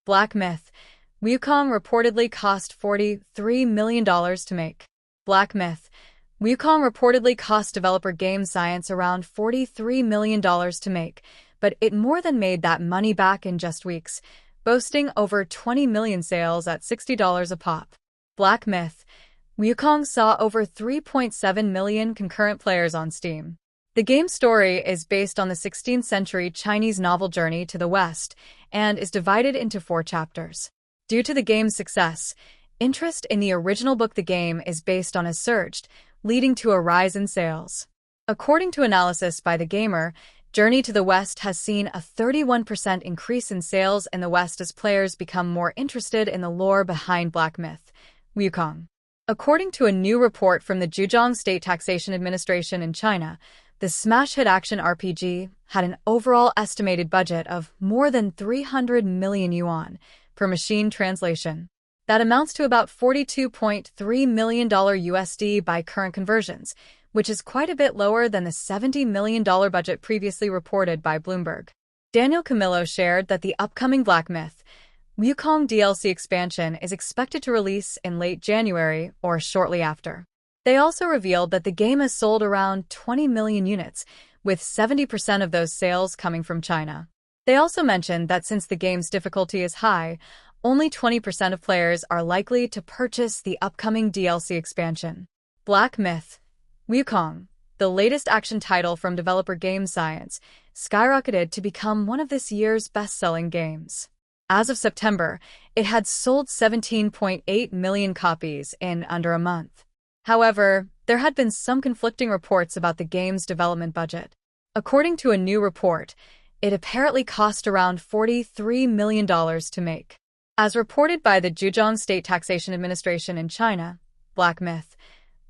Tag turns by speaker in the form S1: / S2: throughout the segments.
S1: Black Myth: Wukong reportedly cost $43 million to make. Black Myth: Wukong reportedly cost developer Game Science around $43 million to make, but it more than made that money back in just weeks, boasting over 20 million sales at $60 a pop. Black Myth: Wukong saw over 3.7 million concurrent players on Steam. The game's story is based on the 16th century Chinese novel Journey to the West and is divided into 4 chapters. Due to the game's success, interest in the original book the game is based on has surged, leading to a rise in sales. According to analysis by The Gamer, Journey to the West has seen a 31% increase in sales in the West as players become more interested in the lore behind Black Myth: Wukong. According to a new report from the Zhejiang State Taxation Administration in China, the smash hit action RPG had an overall estimated budget of more than 300 million yuan per machine translation. That amounts to about $42.3 million USD by current conversions, which is quite a bit lower than the $70 million budget previously reported by Bloomberg. Daniel Camilo shared that the upcoming Black Myth: Wukong DLC expansion is expected to release in late January or shortly after. They also revealed that the game has sold around 20 million units, with 70% of those sales coming from China. They also mentioned that since the game's difficulty is high, only 20% of players are likely to purchase the upcoming DLC expansion. Black Myth: Wukong, the latest action title from developer Game Science, skyrocketed to become one of this year's best-selling games. As of September, it had sold 17.8 million copies in under a month. However, there had been some conflicting reports about the game's development budget. According to a new report, it apparently cost around $43 million to make. As reported by the Zhejiang State Taxation Administration in China, Black Myth: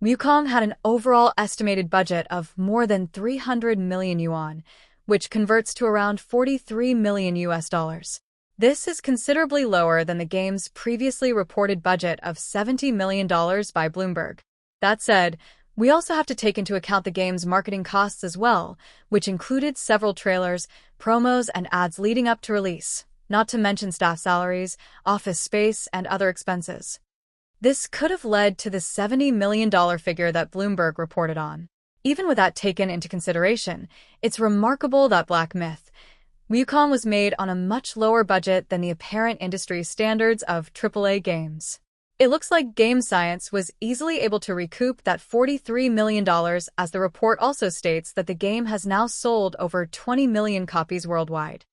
S1: Wukong had an overall estimated budget of more than 300 million yuan, which converts to around 43 million US dollars. This is considerably lower than the game's previously reported budget of $70 million by Bloomberg. That said, we also have to take into account the game's marketing costs as well, which included several trailers, promos, and ads leading up to release, not to mention staff salaries, office space, and other expenses. This could have led to the $70 million figure that Bloomberg reported on. Even with that taken into consideration, it's remarkable that Black Myth: Wukong was made on a much lower budget than the apparent industry standards of AAA games. It looks like Game Science was easily able to recoup that $43 million, as the report also states that the game has now sold over 20 million copies worldwide.